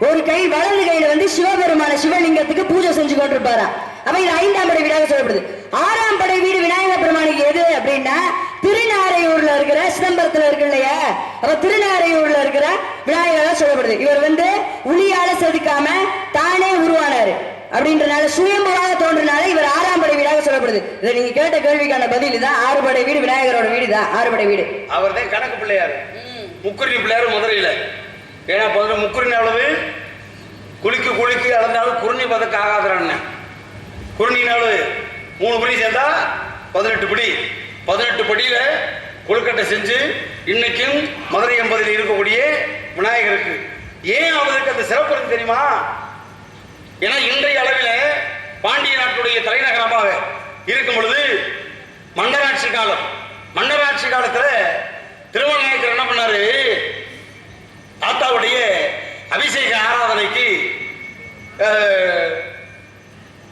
ஒரு கை வலது கையில சிவபெருமான சிவலிங்கத்துக்கு பூஜை செஞ்சு கொண்டிருப்பாரா. அப்ப இது ஐந்தாம் படை வீடாக சொல்லப்படுது. ஆறாம் படை வீடு விநாயகர் பெருமானுக்கு எது அப்படின்னா, திருநாரையூர்ல இருக்கிற சிதம்பரத்துல இருக்கு இல்லையா, அப்ப திருநாரையூர்ல இருக்கிற விநாயகராக சொல்லப்படுது. இவர் உளியால செதுக்காம தானே உருவானாரு அப்படின்றனால, சுயம்புவாக தோன்றினால இவர் ஆறாம் படை வீடாக சொல்லப்படுது. இதை நீங்க கேட்ட கேள்விக்கான பதில் தான். 6 படை வீடு விநாயகரோட வீடு தான் 6 படை வீடு. அவர் தான் கணக்கு பிள்ளையாரு, முக்குரி பிள்ளையாரு மதுரையில. ஏன்னா முக்குரின் அளவு குளிக்கு அளந்தாலும் குருணி பதக்க ஆகாதுறான்னு. குருணினாலும் 3 படி சேர்ந்தா 18 படி. 18 படியில கொழுக்கட்டை செஞ்சு இன்னைக்கும் மதுரை 80 இருக்கக்கூடிய விநாயகருக்கு ஏன் அவருக்கு அந்த சிறப்பு தெரியுமா? ஏன்னா இன்றைய அளவில் பாண்டிய நாட்டுடைய தலைநகரமாக இருக்கும் பொழுது மன்னராட்சி காலத்துல திருவண்ணாமலை என்ன பண்ணாரு, ஆத்தாவுடைய அபிஷேக ஆராதனைக்கு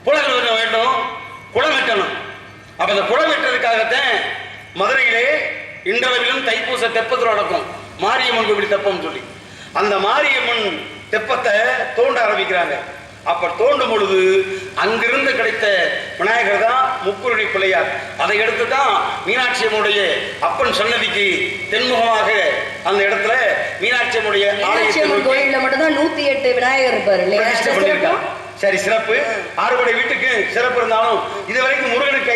புலங்கள் வேண்டும், குளம் வெட்டணும். அப்ப அந்த குளம் வெட்டுறதுக்காகத்தான் மதுரையிலே இன்றளவிலும் தைப்பூச தெப்பத்தில் நடக்கும் மாரியம்மன் கோவில் தெப்பம் சொல்லி அந்த மாரியம்மன் தெப்பத்தை தோண்ட ஆரம்பிக்கிறாங்க. அப்ப தோண்டும் பொழுது அங்கிருந்து கிடைத்த விநாயகர் தான் முக்குருணி பிள்ளையார். அதை எடுத்து தான் மீனாட்சி அம்மனுடைய அப்பன் சன்னதிக்கு தென்முகமாக அந்த இடத்துல மீனாட்சி அம்மனுடைய கோயில்ல மட்டும் தான் 108 விநாயகர் இருப்பாரு. சரி, சிறப்பு. 6 படை வீட்டுக்கு சிறப்பு இருந்தாலும் இது வரைக்கும் முருகனுக்கு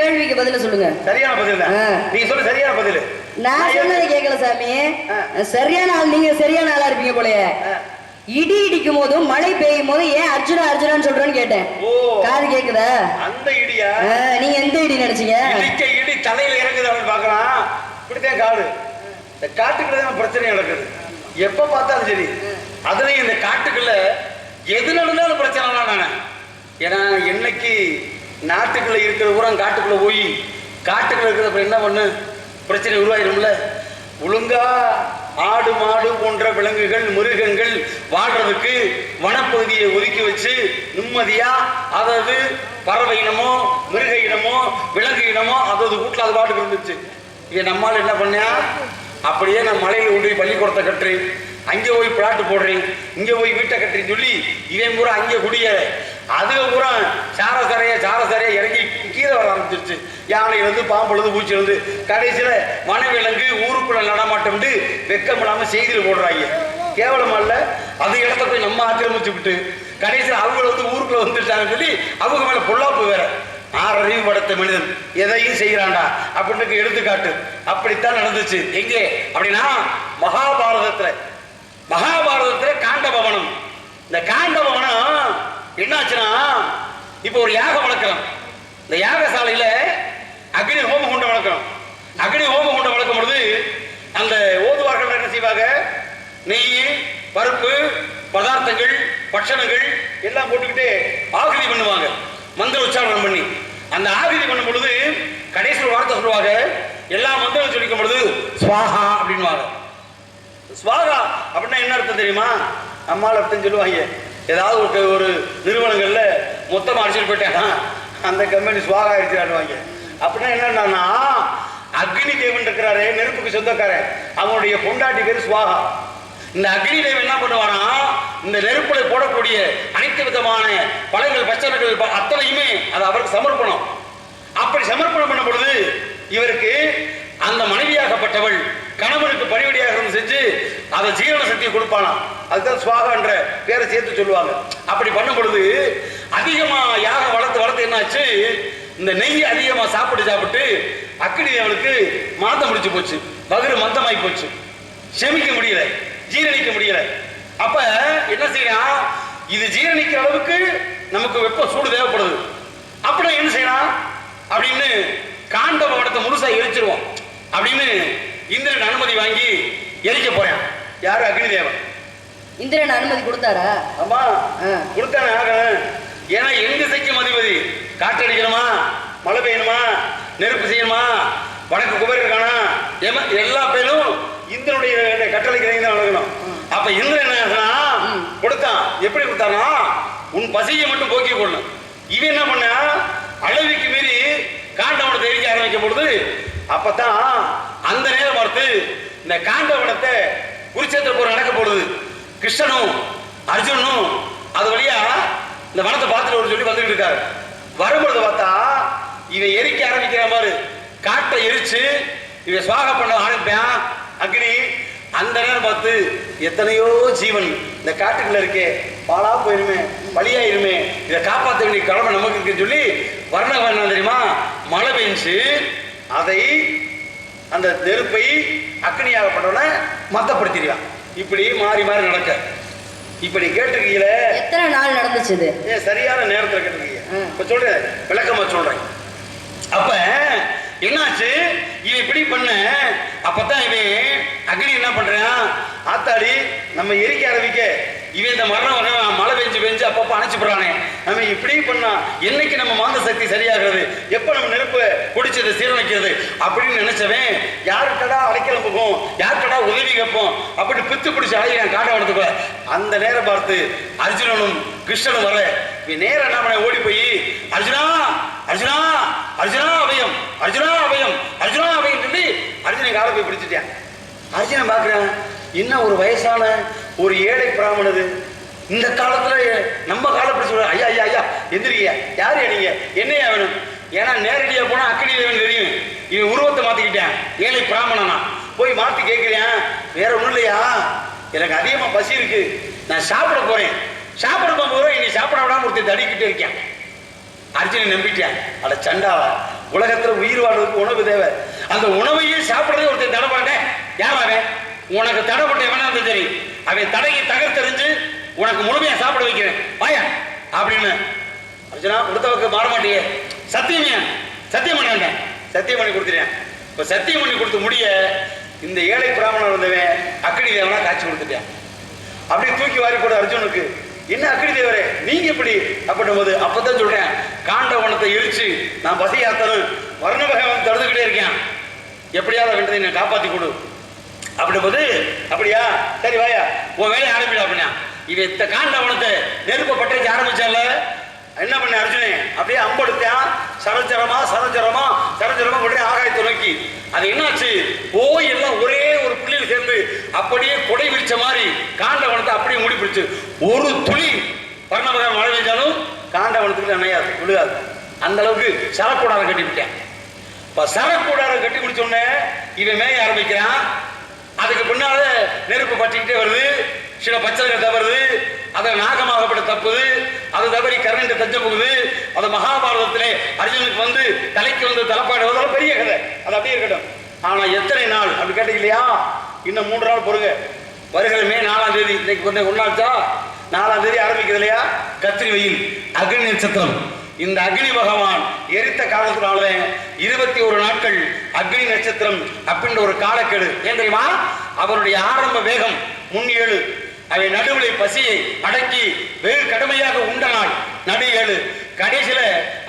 கேள்விக்கு பதில சொல்லுங்க. சரியான பதில் தான் நீங்க சொல்ல, சரியான பதில். நான் சொன்னதை கேட்கல சாமி. சரியான ஆள் நீங்க, சரியான ஆளா இருப்பீங்க போலயே. இடி இடிக்கும் போதும் மழை பெய்யும் போது ஏன் அர்ஜுனான்னு சொல்றேன்னு கேட்டேன். காது கேக்குதா? அந்த இடியா? நீங்க எந்த இடி நினைச்சீங்க? இடி தலையில இறங்குது அப்படின்னு பாக்கலாம். இப்படித்தான் காடு. இந்த காட்டுக்குள்ளதான் பிரச்சனை நடக்குது. எப்ப பார்த்தாலும் சரி, அதுலயும் இந்த காட்டுக்குள்ள எது நடந்தாலும் பிரச்சனை தான். ஏன்னா என்னைக்கு நாட்டுக்குள்ள இருக்கிற ஊரம் காட்டுக்குள்ள போய் காட்டுக்குள்ள இருக்கிற என்ன பண்ணு பிரச்சனை உருவாயிரும்ல. ஒழுங்கா ஆடு மாடு போன்ற விலங்குகள் மிருகங்கள் வாழ்றதுக்கு வனப்பகுதியை ஒதுக்கி வச்சு நிம்மதியா அதாவது பறவை இனமோ மிருக இனமோ விலங்கு இனமோ அதாவது வீட்டில் அது பாட்டுக்கு இருந்துச்சு. இவன் நம்மால் என்ன பண்ணா அப்படியே நான் மலையில் கொண்டு போய் பள்ளிக்கூடத்தை கட்டுறேன், அங்கே போய் பிளாட்டு போடுறேன், இங்கே போய் வீட்டை கட்டுறேன்னு சொல்லி இவன் பூரா அங்கே குடிய அதுக பூரா சாரசரையா இறங்கி கீழே வர ஆரம்பிச்சிருச்சு. யானையிலிருந்து பாம்புலேருந்து பூச்சிலிருந்து கடைசியில் வனவிலங்கு ஊருக்குள்ள நடமாட்டம்ட்டு வெக்கம் இல்லாமல் செய்தியில் போடுறாங்க. கேவலமா இல்லை? அது இடத்த போய் நம்ம ஆக்கிரமிச்சு விட்டு கடைசியில் அவங்க வந்து ஊருக்குள்ள வந்துட்டாங்கன்னு சொல்லி அவங்க மேலே பொல்லாப்பு வேற. ஆறறிவு படைத்த மனிதன் எதையும் செய்கிறான்டா அப்படின்னு எடுத்துக்காட்டு. அப்படித்தான் நடந்துச்சு. எங்கே அப்படின்னா மகாபாரதத்துல காண்டபவனம். இந்த காண்டபவனம் என்னாச்சுன்னா இப்போ ஒரு யாகம் வளர்க்கிறோம். இந்த யாகசாலையில அக்னி ஹோம குண்டம் வளர்க்கிறோம். அக்னி ஹோம குண்டம் வளர்க்கும் பொழுது அந்த ஓதுவார்கள் என்ன செய்வாங்க, நெய் பருப்பு பதார்த்தங்கள் பட்சணங்கள் எல்லாம் போட்டுக்கிட்டு ஆகுதி பண்ணுவாங்க. மந்திர உச்சாரணம் பண்ணி அந்த ஆகுதி பண்ணும் பொழுது கடைசி ஒரு வார்த்தை சொல்லுவாங்க. எல்லா மந்திரம் சொல்லிக்கும் பொழுது ஸ்வாஹா அப்படின்வாங்க. ஸ்வாகா அப்படின்னா என்ன அர்த்தம் தெரியுமா? அம்மாள் அர்த்தம் சொல்லுவாங்க. ஏதாவது ஒரு நிறுவனங்கள்ல மொத்தமாக அடிச்சுட்டு போயிட்டாங்க, அந்த கம்பெனி ஸ்வாகா அடிச்சுடுவாங்க. அப்படின்னா என்னன்னா அக்னி தேவன் இருக்கிறாரு, நெருப்புக்கு சொந்தக்காரன், அவனுடைய பொண்டாட்டி பேர் ஸ்வாகா. இந்த அக்னி தேவன் என்ன பண்ணுவானா, இந்த நெருப்புல போடக்கூடிய அனைத்து விதமான பழங்கள் பச்சனைகள் அத்தனையுமே அது அவருக்கு சமர்ப்பணம். அப்படி சமர்ப்பணம் பண்ணும் பொழுது இவருக்கு அந்த மனைவியாகப்பட்டவள் கணவனுக்கு பணிவடியாக இருந்து செஞ்சு அதை ஜீரண சக்தியை கொடுப்பானா. அதுதான் ஸ்வாகா என்ற பேரை சேர்த்து சொல்லுவாங்க. அப்படி பண்ணும் பொழுது அதிகமா யாக வளர்த்து என்னாச்சு, இந்த நெய் அதிகமா சாப்பிட்டு அக்னி அவனுக்கு மாந்தம் முடிச்சு போச்சு, வகுறு மந்தமாய் போச்சு, செமிக்க முடியல, ஜீரணிக்க முடியல. அப்ப என்ன செய்யலாம், இது ஜீரணிக்கிற அளவுக்கு நமக்கு வெப்ப சூடு தேவைப்படுது. அப்படின்னா என்ன செய்யலாம் அப்படின்னு காண்டபவனத்தை முழுசா எரிச்சிருவோம் அப்படின்னு இந்திரன் அனுமதி வாங்கி எரிக்க போறேன். யாரு? அக்னி தேவன். இந்திரன் அனுமதி கொடுத்தாரா? ஆமா கொடுத்தானே ஆகணும். ஏன்னா எங்க சைக்கும் அதிபதி. காற்றடிக்கணுமா, மழை பெய்யணுமா, நெருப்பு செய்யணுமா, வடக்கு குபேரர் இருக்கானா, எல்லா பேரும் இந்திரனுடைய கட்டளைக்கு தான் நடக்கணும். அப்ப இந்திரன் என்ன கொடுத்தான். எப்படி கொடுத்தானா, உன் பசியை மட்டும் போக்கிக் கொள்ளணும். இவன் என்ன பண்ண, அளவுக்கு மீறி காண்டவனத்தை எரிக்க ஆரம்பிக்கும் பொழுது அப்பதான் அந்த நேரம் பார்த்து இந்த காண்டவனத்தை குருச்சேத்திர போர் நடக்க போடுது. கிருஷ்ணனும் அர்ஜுனனும் அது வழியா இந்த வனத்தை பார்த்துட்டு ஒரு சொல்லி வந்துட்டு இருக்காரு. வரும்பொழுது பார்த்தா இவன் எரிக்க ஆரம்பிக்கிற மாதிரி காட்டை எரிச்சு இவன் சுவாக பண்ண ஆரம்பிப்பான் அக்னி. அந்த நேரம் பார்த்து எத்தனையோ ஜீவன் இந்த காட்டுக்குள்ள இருக்கே, பாலா போயிருமே, பலியாயிருமே, இதை காப்பாற்ற வேண்டிய கடமை நமக்கு இருக்குன்னு சொல்லி வர்ணம் என்ன தெரியுமா, மழை பெஞ்சு அதை அந்த நெருப்பை அக்னியாகப்பட்டவன மத்தப்படுத்திடுவான். இப்படி மாறி மாறி நடக்க. இப்படி கேட்டிருக்கீங்களே, எத்தனை நாள் நடந்துச்சு? ஏன் சரியான நேரத்தில் கேட்டிருக்கீங்க. இப்ப சொல்றேன், விளக்கமா சொல்றேன். அப்ப என்னாச்சு, இவன் இப்படி பண்ண. அப்பதான் இவன் அக்னி என்ன பண்றான், ஆத்தாடி நம்ம எரிக்க ஆரம்பிக்க இவன் இந்த மரணம் மழை பெஞ்சு அப்பப்ப அணைச்சுப்படுறானே, நம்ம இப்படி பண்ணா என்னைக்கு நம்ம மாந்த சக்தி சரியாகிறது, எப்ப நம்ம நெருப்பு குடிச்சது சீரமைக்கிறது அப்படின்னு நினைச்சவன் யாருக்கடா அடைக்கலம் போகும், யாருக்கடா உதவி கேட்போம் அப்படி பித்து பிடிச்சி அழைக்கிறான் காண்டவனத்துக்குள்ள. அந்த நேரம் பார்த்து அர்ஜுனனும் கிருஷ்ணனும் வர இவன் நேரம் என்ன பண்ண ஓடி போய் அர்ஜுனா அர்ஜுனா அர்ஜுனா அபயம் அர்ஜுனா அபயம் அர்ஜுனா அபயம் சொல்லி அர்ஜுனை காலை போய் பிடிச்சிட்டான். அர்ஜுனன் பார்க்குறான், என்ன ஒரு வயசான ஒரு ஏழை பிராமணது இந்த காலத்துல நம்ம காலை பிடிச்சி, ஐயா ஐயா ஐயா எந்திரிங்க, யாரு நீங்க, என்னையா வேணும்? ஏன்னா நேரடியா போனா அக்னி தேவன் தெரியும். இவன் உருவத்தை மாத்திக்கிட்டேன், ஏழை பிராமணனா போய் மாத்தி கேட்கிறேன். வேற ஒண்ணும் இல்லையா, எனக்கு அதிகமா பசி இருக்கு, நான் சாப்பிட போறேன், சாப்பிட போகும்போது நீ சாப்பிட விடாம ஒருத்தர் தடிக்கிட்டு இருக்கேன். அர்ஜுனன் நம்பிட்டேன், அட சண்டாவா, உலகத்துல உயிர் வாழ்வதற்கு உணவு தேவை, அந்த உணவையே சாப்பிடறதே ஒருத்தர் தடை பண்ண. யாராவே உனக்கு தடைப்பட்ட வேணா சரி, அவன் தடையை தகர்த்தெறிஞ்சு உனக்கு முழுமையா சாப்பிட வைக்கிறேன் வாயா அப்படின்னு. அர்ஜுனா கொடுத்தவக்கு மாற மாட்டியே, சத்தியமே சத்தியம் பண்ண, சத்தியம் பண்ணி கொடுத்துட்டேன். இப்ப சத்தியம் பண்ணி கொடுத்து முடிய இந்த ஏழை பிராமணன் வந்தவன் அக்னி தேவனா காட்சி கொடுத்துட்டேன். அப்படியே தூக்கி வாரி போட அர்ஜுனுக்கு என்ன அக்னி தேவரே நீங்க எப்படி அப்படின்னும் போது அப்பதான் சொல்றேன், காண்டவனத்தை எரிச்சு நான் பசியாத்தனும் வர்ணபகவன் தடுத்துக்கிட்டே இருக்கேன், எப்படியாவது வென்றதை என்னை காப்பாத்தி கொடு அப்படின்னும் போது, அப்படியா சரி வாயா உன் வேலையை ஆரம்பிடா அப்படின்னா இவன் இந்த காண்டவனத்தை நெருப்ப பற்றைக்கு ஆரம்பிச்சால என்ன பண்ண அர்ஜுனே அப்படியே அம்பெடுத்தான், சரஞ்சரமா சரஞ்சரமா சரஞ்சரமா உடனே ஆகாயத்தை நோக்கி. அது என்னாச்சு, போய் எல்லாம் ஒரே ஒரு புள்ளியில் சேர்ந்து அப்படியே கொடை விரிச்ச மாதிரி காண்டவனத்தை அப்படியே மூடி பிடிச்சு. ஒரு துளி வர்ணபகவான் மழை பெய்ஞ்சாலும் காண்டவனத்துக்கு அணையாது, விழுகாது. அந்த அளவுக்கு சரக்கூடாரம் கட்டி விட்டேன். இப்ப சரக்கூடாரம் கட்டி முடிச்சோடனே இவன் மேய ஆரம்பிக்கிறான். அதுக்கு பின்னால நெருப்பு பற்றிக்கிட்டே வருது, சில பச்சைகள் தவறுது, அதை நாகமாகப்பட்ட தப்புது, அது தவறி கரண்ட் தஞ்ச போகுது. அது மகாபாரதத்திலே அர்ஜுனுக்கு வந்து தலைக்கு வந்து தலைப்பாடு பெரிய கதை, அது அப்படியே இருக்கட்டும். ஆனா எத்தனை நாள் அப்படி கேட்டீங்க இல்லையா, இன்னும் 3 நாள் பொறுங்க. வருகிற மே 4ஆம் தேதி, இன்னைக்கு 1 நாள்ச்சா 4ஆம் தேதி ஆரம்பிக்கிறது இல்லையா, கத்திரி வெயில் அக்னி நட்சத்திரம். இந்த அக்னி பகவான் எரித்த காலத்தினால 21 நாட்கள் அக்னி நட்சத்திரம் அப்படின்ற ஒரு காலக்கெடு. ஏன் தெரியுமா, அவருடைய ஆரம்ப வேகம் முன் 7, அவை நடுவுலை பசியை அடக்கி வெகு கடுமையாக உண்ட நாள் நடு 7, கடைசியில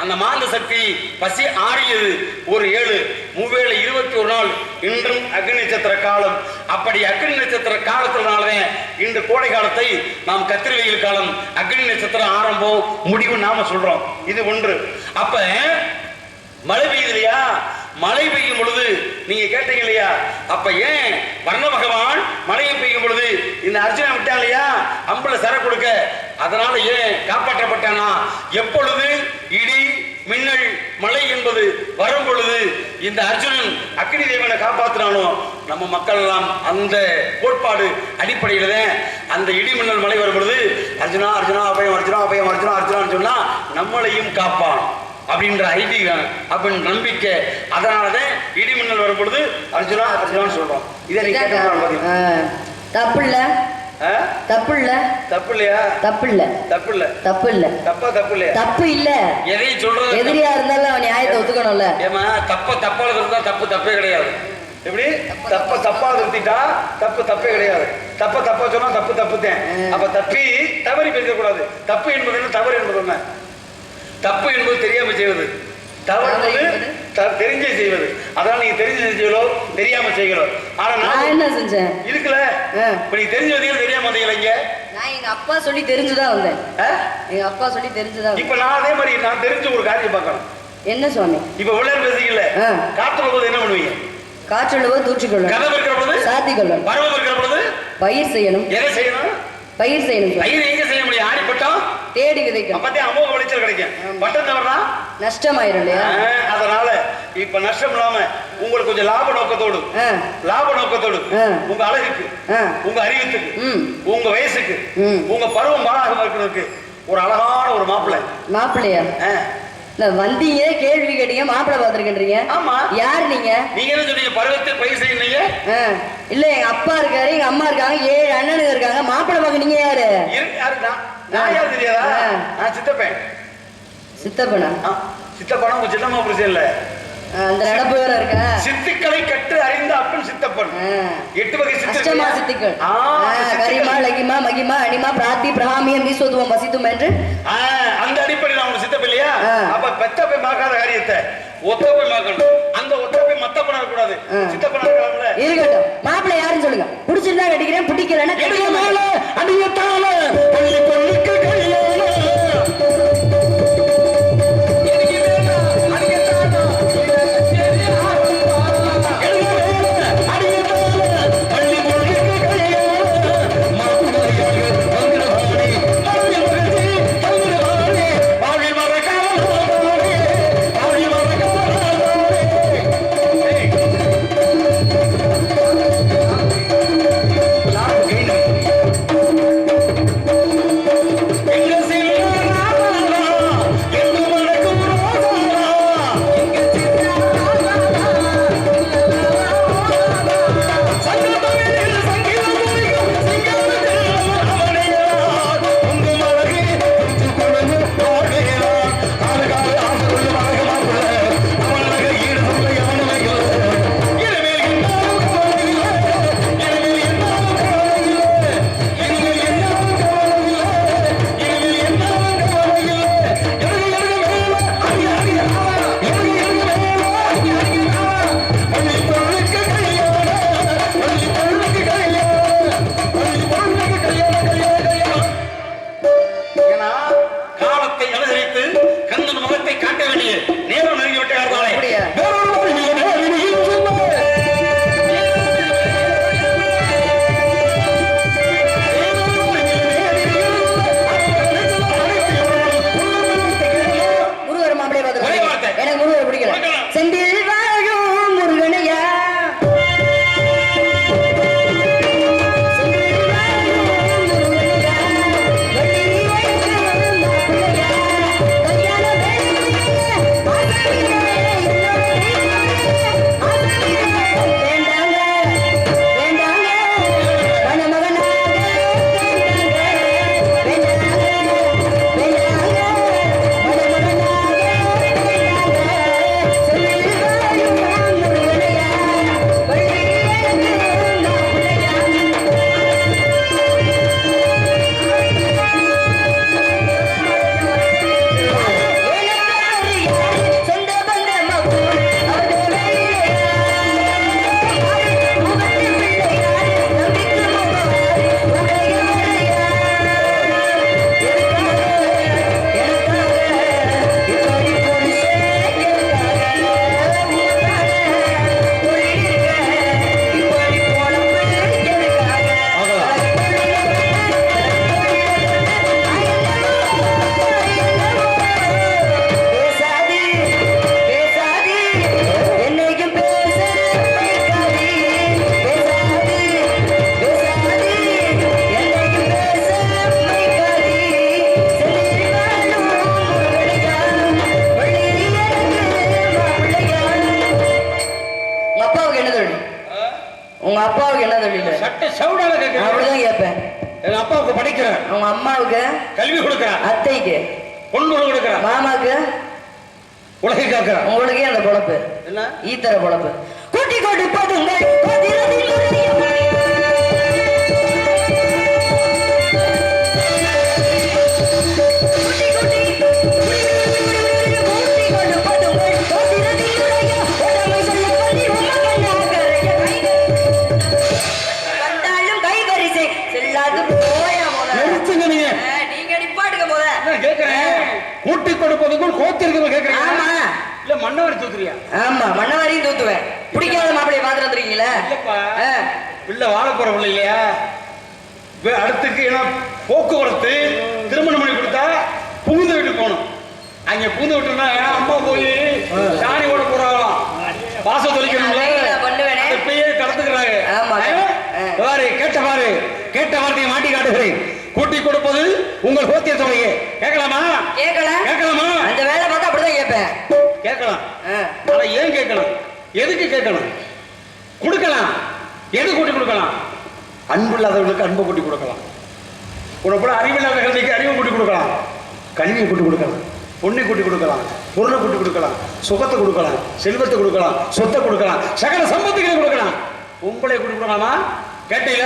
அந்த மாந்த சக்தி பசி ஆறியது ஒரு 7, மூவேளை 21 நாள். இன்றும் அக்னி நட்சத்திர காலம். அப்படி அக்னி நட்சத்திர காலத்தினாலே இன்று கோடை காலத்தை நாம் கத்திரி வெயில் காலம், அக்னி நட்சத்திரம் ஆரம்பம் முடிவு நாம சொல்றோம். இது ஒன்று. அப்ப மழை பெய்யுது இல்லையா, மழை பெய்யும் பொழுது நீங்க கேட்டீங்க இல்லையா, அப்ப ஏன் வர்ண பகவான் மழையை பெய்யும் பொழுது இந்த அர்ஜுனன் விட்டா இல்லையா அம்புல சர கொடுக்க, அதனால ஏன் காப்பாற்றப்பட்டானா, எப்பொழுது இடி மின்னல் மழை என்பது வரும் பொழுது இந்த அர்ஜுனன் அக்னி தேவனை காப்பாற்றினானோ நம்ம மக்கள் எல்லாம் அந்த கோட்பாடு அடிப்படையில் தான் அந்த இடி மின்னல் மழை வரும் பொழுது அர்ஜுனா அர்ஜுனா அபயம் அர்ஜுனா அபயம் அர்ஜுனா அர்ஜுனான்னு சொன்னா நம்மளையும் காப்பான் அப்படின்ற ஐதீகம் அப்படின்னு நம்பிக்கை. அதனாலதான் இடி மின்னல் வரும் பொழுது அர்ஜுனா அர்ஜுனான்னு சொல்றோம். இதை நீ தப்பு இல்ல, தப்பு இல்ல, தப்பு இல்லையா, தப்பு இல்ல, தப்பு இல்ல, தப்பு இல்ல, தப்பு இல்லையா, தப்பு இல்ல. எதையும் சொல்றது எதிரியா இருந்தாலும் அவன் நியாயத்தை ஒத்துக்கணும்ல. ஏமா தப்பால இருந்தா தப்பே கிடையாது. எப்படி தப்பா நிறுத்திட்டா தப்பே கிடையாது. தப்பா சொன்னா தப்புத்தேன். அப்ப தவறி பேச கூடாது. தப்பு என்பது என்ன, தவறு என்பது என்ன? தப்பு என்பது தெரியாம செய்வது, தவறு என்பது தெரிஞ்சே செய்வது. அதனால நீங்க தெரிஞ்சு செஞ்சீங்களோ தெரியாம செய்யணும். ஆனா நான் என்ன செஞ்சேன் இருக்குல்ல, இப்ப நீங்க தெரிஞ்ச வந்தீங்க தெரியாம வந்தீங்களா? இங்க நான் எங்க அப்பா சொல்லி தெரிஞ்சுதான் வந்தேன். எங்க அப்பா சொல்லி தெரிஞ்சுதான். இப்ப நான் அதே மாதிரி நான் தெரிஞ்ச ஒரு காரியம் பார்க்கணும். என்ன சுவாமி? இப்ப விளையாட பேசுறீங்கல்ல, காற்றுள்ள போது என்ன பண்ணுவீங்க? காற்றுள்ள போது தூற்றிக்கொள்ளணும், கதவு இருக்கிற பொழுது சாத்திக்கொள்ளணும், பருவம் இருக்கிற பொழுது பயிர் செய்யணும். எதை செய்யணும்? பயிர் செய்யணும். பயிர் எங்க செய்ய முடியும்? ஆடி பட்டம் தேடி விதைக்கும், அப்பதான் அமோக விளைச்சல் கிடைக்கும். பட்டம் தவறா நஷ்டமாயிரும் இல்லையா? அதனால இப்ப நஷ்டம் இல்லாம உங்களுக்கு கொஞ்சம் லாப நோக்கத்தோடு உங்க அழகுக்கு, உங்க அறிவுக்கு, உங்க வயசுக்கு, உங்க பருவம் மாறாக இருக்கிறதுக்கு ஒரு அழகான ஒரு மாப்பிள்ளையா வந்தீங்க, கேள்வி கேட்டீங்க, மாப்பிள்ளை பாத்துருக்கீங்க. ஆமா, யாரு நீங்க? நீங்க என்ன சொன்னீங்க? பருவத்தில் பயிர் செய்யறீங்க. இல்ல, எங்க அப்பா இருக்காரு, எங்க அம்மா இருக்காங்க, 7 அண்ணனுங்க இருக்காங்க. மாப்பிள்ளை பாக்க நீங்க யாரு? நான் யாரு தெரியாதா? நான் சித்தப்பனா உங்க சின்னம்மா புருஷன் இல்ல, அந்த நடப்பு வேற இருக்கா? சித்துக்களை கட்டு அறிந்த அப்பன் சித்தப்பன். 8 வகை சித்துக்கள். கரிமா லகிமா மகிமா அனிமா பிராத்தி பிரஹாமியம் வீசோதுவம் வசித்தும் என்று அந்த அடிப்படையில் அவங்க சித்தப்ப இல்லையா? அப்ப பெத்த போய் பார்க்காத காரியத்தை ஒத்த போய் பார்க்கணும். அந்த ஒத்த போய் மத்த பண்ண கூடாது. சித்தப்பனா இருக்கலாம்ல. இருக்கட்டும். மாப்பிள்ளை யாருன்னு சொல்லுங்க. பிடிச்சிருந்தா கட்டிக்கிறேன், பிடிக்கலன்னா கட்டிக்கல. அடியத்தால பள்ளி பள்ளிக்கு கையில சட்டை சவுடால கேட்கிறேன். அப்படிதான் கேட்பேன். எங்க அப்பாவுக்கு படிக்கிறேன், அவங்க அம்மாவுக்கு கல்வி கொடுக்கிறேன், அத்தைக்கு பொண்ணு கொடுக்கிறேன், மாமாவுக்கு உலகை காக்கிறேன். உங்களுக்கே அந்த பொழப்பு என்ன ஈத்தர பொழப்பு. கூட்டி கொடுப்பதுங்க கூட்டி கொடுப்பதுக்குள் கோத்திருக்க கேட்கிறேன். ஆமா இல்ல மண்ணவாரி தூத்துறியா? ஆமா மண்ணவாரியும் தூத்துவேன். பிடிக்காத மாப்பிளைய பாத்துட்டு வந்துருக்கீங்களா? இல்லப்பா, இல்ல வாழ போற பிள்ளை இல்லையா? அடுத்துக்கு ஏன்னா போக்குவரத்து திருமணம் பண்ணி கொடுத்தா புகுந்த வீட்டுக்கு போகணும். அங்க புகுந்த வீட்டுனா அம்மா போய் சாணி ஓட போறாங்களாம், பாசம் தொலைக்கணும்ல, இப்பயே கடத்துக்கிறாங்க. பாரு கேட்ட பாரு, கேட்ட வார்த்தையை மாட்டி காட்டுகிறேன். கூட்டி கொடுப்பது உங்கள் கோத்திய தொகையை கேட்கலாமா? கேட்கலாமா? அந்த வேலை பார்த்தா அப்படிதான் கேட்பேன். கேட்கலாம். ஆனா ஏன் கேட்கணும், எதுக்கு கேட்கணும்? கொடுக்கலாம். எது கூட்டி கொடுக்கலாம்? அன்பு இல்லாதவர்களுக்கு அன்பை கூட்டி கொடுக்கலாம். உனக்கு அறிவில்லாத கல்விக்கு அறிவை கூட்டி கொடுக்கலாம், கல்வியை கூட்டி கொடுக்கலாம், பொண்ணை கூட்டி கொடுக்கலாம், பொருளை கூட்டி கொடுக்கலாம், சுகத்தை கொடுக்கலாம், செல்வத்தை கொடுக்கலாம், சொத்தை கொடுக்கலாம், சகல சம்பத்துகளை கொடுக்கலாம். உங்களை கூட்டி கொடுக்கலாமா? கேட்டையில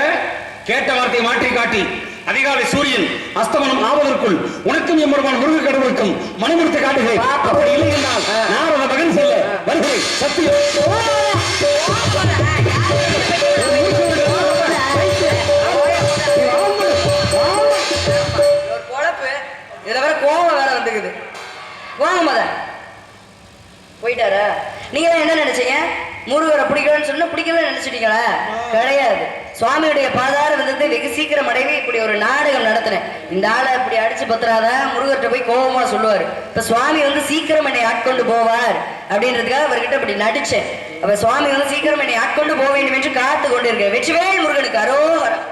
கேட்ட வார்த்தையை மாற்றி காட்டி அதிகாலை சூரியன் அஸ்தமனம் ஆவதற்குள் உனக்கும் எம்பெருமான் முருக கடவுளுக்கும் மணிமுடித்து காட்டுகிறேன். அப்படி இல்லை என்றால் நாரத மகன் செல்ல வருகிறேன். சத்தியம். இதுல வேற கோவம் வேற வந்துக்குது. கோவம் மத போயிட்டாரா? நீங்க என்ன நினைச்சீங்க? முருகரை பிடிக்கலன்னு சொன்னா பிடிக்கல நினைச்சிட்டீங்களா? கிடையாது. சுவாமியுடைய பாதார விதத்தை வெகு சீக்கிரம் அடைவே இப்படி ஒரு நாடகம் நடத்தினேன். இந்த ஆளை இப்படி அடிச்சு பத்திராத முருகர்கிட்ட போய் கோபமா சொல்லுவாரு. இப்ப சுவாமி வந்து சீக்கிரம் என்னை ஆட்கொண்டு போவார் அப்படின்றதுக்காக அவர்கிட்ட இப்படி நடிச்சேன். அப்ப சுவாமி வந்து சீக்கிரம் என்னை ஆட்கொண்டு போக வேண்டும் என்று காத்து கொண்டிருக்கேன். வெற்றிவேல் முருகனுக்கு அரோகரம்.